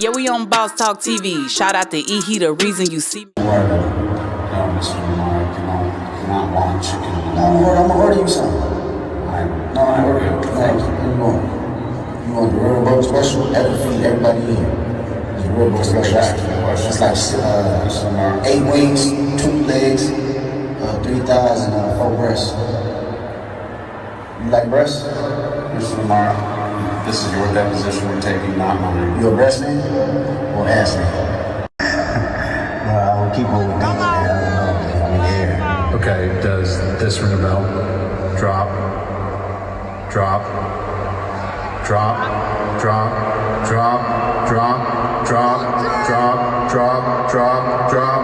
Yeah, we on Boss Talk TV. Shout out to E. He the reason you see me. Mr. Lamar, cannot want chicken. I'm gonna order you some. No, I order you. Thank you. You want the real boat special? That will feed everybody in. The real boat special. It's like 8 wings, 2 legs, 3 thighs, and 4 breasts. You like breasts? Mr. Lamar, this is your deposition we're taking, not mine. You a breast man or ass man? I will keep moving. I don't know. I'm in the air. Okay, does this ring a bell? Drop. Drop. Drop. Drop. Drop. Drop. Drop. Drop. Drop. Drop. Drop.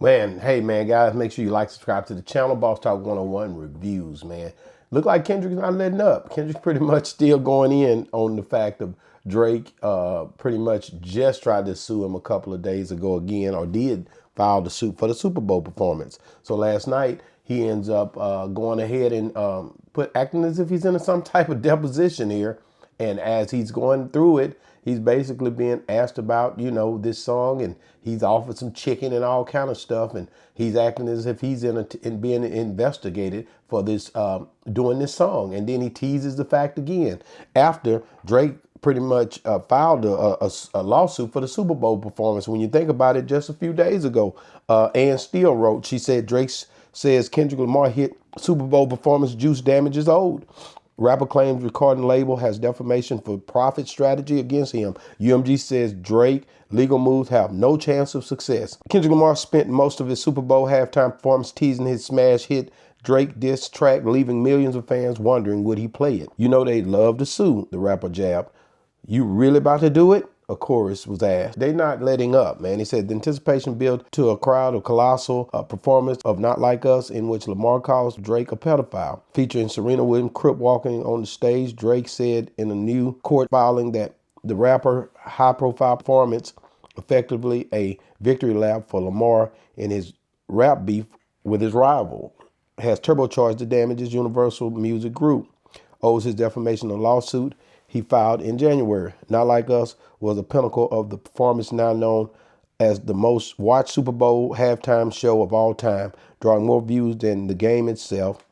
Man, hey man, guys, make sure you like, subscribe to the channel. Boss Talk 101 reviews, man. Look like Kendrick's not letting up. Kendrick's pretty much still going in on the fact of Drake pretty much just tried to sue him a couple of days ago again, or did file the suit for the Super Bowl performance. So last night, he ends up going ahead and acting as if he's in some type of deposition here. And as he's going through it, he's basically being asked about, you know, this song, and he's offered some chicken and all kind of stuff. And he's acting as if he's in being investigated for this, doing this song. And then he teases the fact again after Drake pretty much filed a lawsuit for the Super Bowl performance. When you think about it, just a few days ago, Ann Steele wrote, she said, Drake says Kendrick Lamar hit Super Bowl performance juice damages owed. Rapper claims recording label has defamation for profit strategy against him. UMG says Drake legal moves have no chance of success. Kendrick Lamar spent most of his Super Bowl halftime performance teasing his smash hit Drake diss track, leaving millions of fans wondering would he play it. You know they love to sue, the rapper jabbed. You really about to do it? A chorus was asked. They not letting up, man. He said the anticipation built to a crowd of colossal performance of Not Like Us, in which Lamar calls Drake a pedophile. Featuring Serena Williams crip walking on the stage, Drake said in a new court filing that the rapper high-profile performance effectively a victory lap for Lamar in his rap beef with his rival, has turbocharged the damages Universal Music Group owes his defamation lawsuit he filed in January. Not Like Us was a pinnacle of the performance now known as the most watched Super Bowl halftime show of all time, drawing more views than the game itself.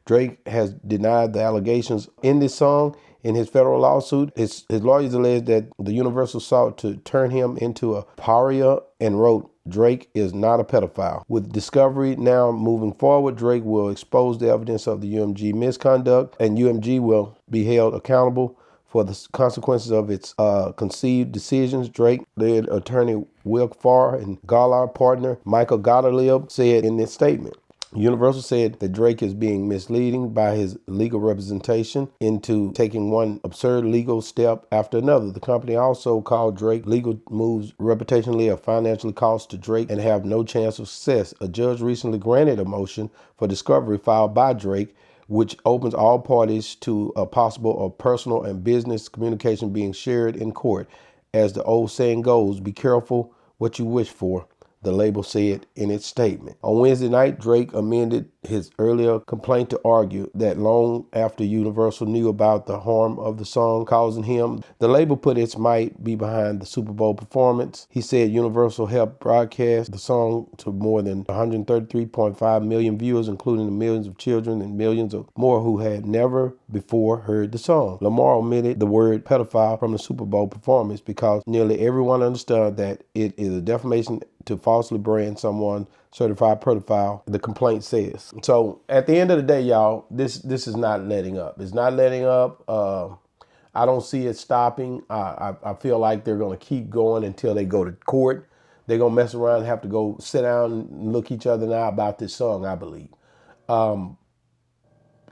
Drake has denied the allegations in this song. In his federal lawsuit, his lawyers alleged that the Universal sought to turn him into a pariah and wrote, Drake is not a pedophile. With discovery now moving forward, Drake will expose the evidence of the UMG misconduct, and UMG will be held accountable for the consequences of its conceived decisions. Drake-led attorney Wilk Farr and Gallard partner Michael Gottlieb said in this statement. Universal said that Drake is being misleading by his legal representation into taking one absurd legal step after another. The company also called Drake legal moves reputationally or financially cost to Drake and have no chance of success. A judge recently granted a motion for discovery filed by Drake, which opens all parties to a possible of personal and business communication being shared in court. As the old saying goes, be careful what you wish for, the label said in its statement. On Wednesday night, Drake amended his earlier complaint to argue that long after Universal knew about the harm of the song causing him, the label put its might be behind the Super Bowl performance. He said Universal helped broadcast the song to more than 133.5 million viewers, including the millions of children and millions of more who had never before heard the song. Lamar omitted the word pedophile from the Super Bowl performance because nearly everyone understood that it is a defamation to falsely brand someone certified pedophile, the complaint says. So at the end of the day, y'all, this is not letting up. It's not letting up. I don't see it stopping. I feel like they're going to keep going until they go to court. They're going to mess around and have to go sit down and look each other now about this song, I believe.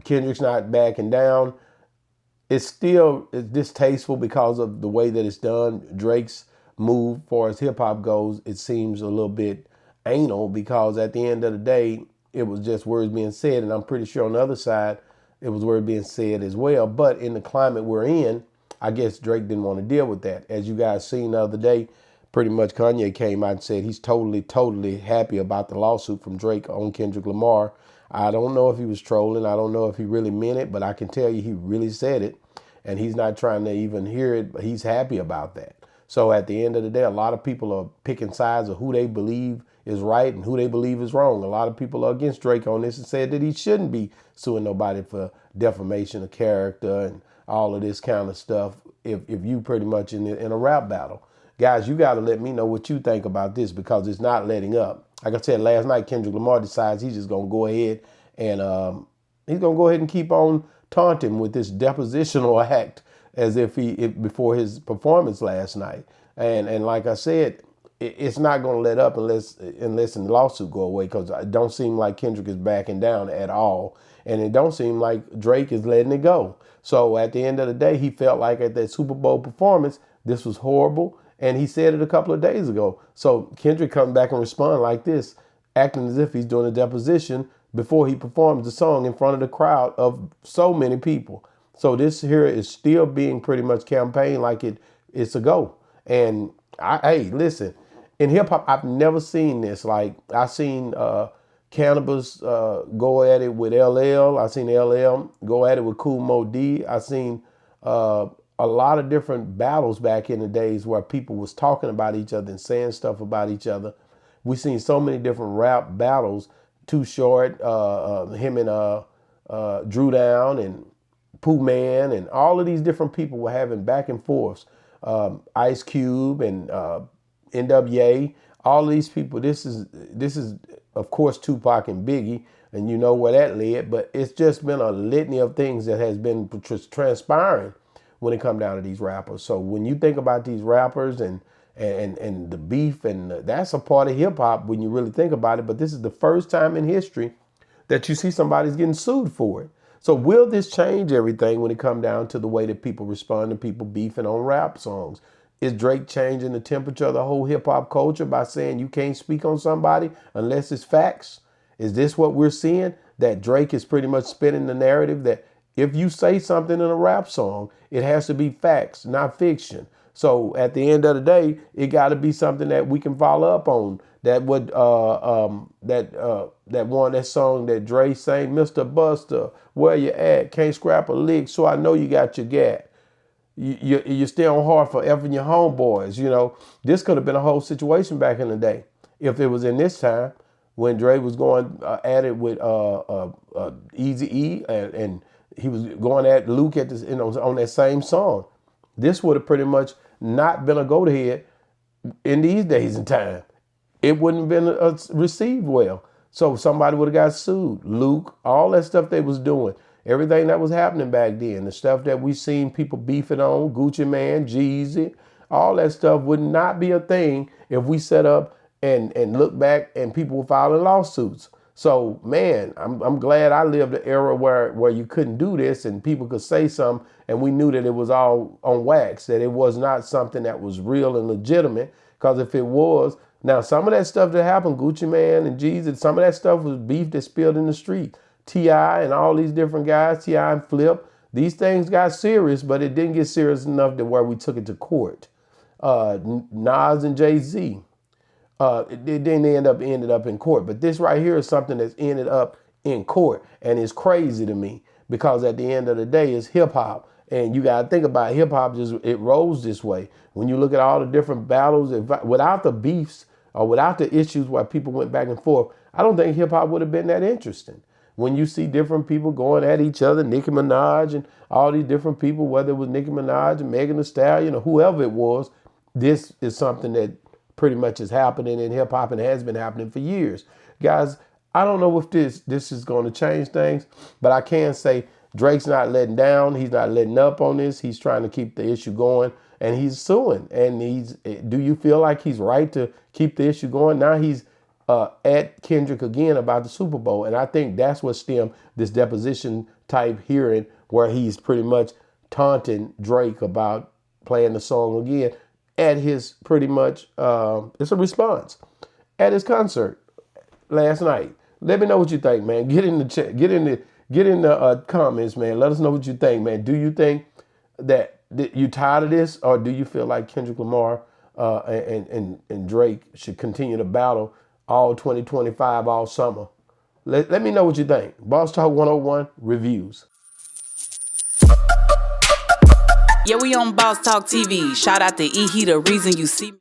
Kendrick's not backing down. It's still distasteful because of the way that it's done. Drake's move, as far as hip hop goes, it seems a little bit anal because at the end of the day, it was just words being said. And I'm pretty sure on the other side, it was words being said as well. But in the climate we're in, I guess Drake didn't want to deal with that. As you guys seen the other day, pretty much Kanye came out and said he's totally happy about the lawsuit from Drake on Kendrick Lamar. I don't know if he was trolling. I don't know if he really meant it, but I can tell you he really said it. And he's not trying to even hear it, but he's happy about that. So at the end of the day, a lot of people are picking sides of who they believe is right and who they believe is wrong. A lot of people are against Drake on this and said that he shouldn't be suing nobody for defamation of character and all of this kind of stuff if you pretty much in a rap battle. Guys, you got to let me know what you think about this, because it's not letting up. Like I said last night, Kendrick Lamar decides he's just going to go ahead and he's going to go ahead and keep on taunting with this depositional act as if before his performance last night. And like I said, it's not going to let up unless the lawsuit go away, because it don't seem like Kendrick is backing down at all. And it don't seem like Drake is letting it go. So at the end of the day, he felt like at that Super Bowl performance, this was horrible. And he said it a couple of days ago. So Kendrick comes back and respond like this, acting as if he's doing a deposition before he performs the song in front of the crowd of so many people. So this here is still being pretty much campaigned like it's a go. And hey, listen, in hip hop, I've never seen this. Like I seen Cannabis go at it with LL. I seen LL go at it with Kool Moe Dee. I seen a lot of different battles back in the days where people was talking about each other and saying stuff about each other. We seen so many different rap battles. Too Short, him and Drew Down and Pooh Man, and all of these different people were having back and forths. Ice Cube and NWA, all of these people. This is of course Tupac and Biggie, and you know where that led. But it's just been a litany of things that has been transpiring when it come down to these rappers. So when you think about these rappers and the beef, and that's a part of hip hop when you really think about it. But this is the first time in history that you see somebody's getting sued for it. So will this change everything when it come down to the way that people respond to people beefing on rap songs? Is Drake changing the temperature of the whole hip hop culture by saying you can't speak on somebody unless it's facts? Is this what we're seeing? That Drake is pretty much spinning the narrative that if you say something in a rap song, it has to be facts, not fiction. So at the end of the day, it got to be something that we can follow up on. That would that song that Dre sang, Mr. Buster, where you at? Can't scrap a lick, so I know you got your gat. You stay on hard for effing your homeboys. You know, this could have been a whole situation back in the day if it was in this time when Dre was going at it with Eazy-E and he was going at Luke at this, on that same song. This would have pretty much not been a go-ahead in these days and time. It wouldn't have been received well. So somebody would have got sued. Luke, all that stuff they was doing, everything that was happening back then, the stuff that we seen people beefing on, Gucci Man, Jeezy, all that stuff would not be a thing if we set up and look back and people were filing lawsuits. So, man, I'm glad I lived the era where you couldn't do this and people could say something and we knew that it was all on wax, that it was not something that was real and legitimate. Because if it was, now some of that stuff that happened, Gucci Man and Jeezy, some of that stuff was beef that spilled in the street. T.I. and all these different guys, T.I. and Flip, these things got serious, but it didn't get serious enough to where we took it to court. Nas and Jay-Z. It didn't ended up in court. But this right here is something that's ended up in court. And it's crazy to me because at the end of the day, it's hip hop. And you got to think about hip hop, it rolls this way. When you look at all the different battles, without the beefs or without the issues where people went back and forth, I don't think hip hop would have been that interesting. When you see different people going at each other, Nicki Minaj and all these different people, whether it was Nicki Minaj and Megan Thee Stallion or whoever it was, this is something that pretty much is happening in hip hop and has been happening for years. Guys, I don't know if this is going to change things, but I can say Drake's not letting down. He's not letting up on this. He's trying to keep the issue going and he's suing. And do you feel like he's right to keep the issue going? Now he's at Kendrick again about the Super Bowl. And I think that's what stemmed this deposition type hearing where he's pretty much taunting Drake about playing the song again. At his pretty much, it's a response at his concert last night. Let me know what you think, man. Get in the chat, get in the comments, man. Let us know what you think, man. Do you think that you tired of this, or do you feel like Kendrick Lamar and Drake should continue to battle all 2025, all summer. Let me know what you think. Boss Talk 101 reviews. Yeah, we on Boss Talk TV. Shout out to E. He the reason you see me.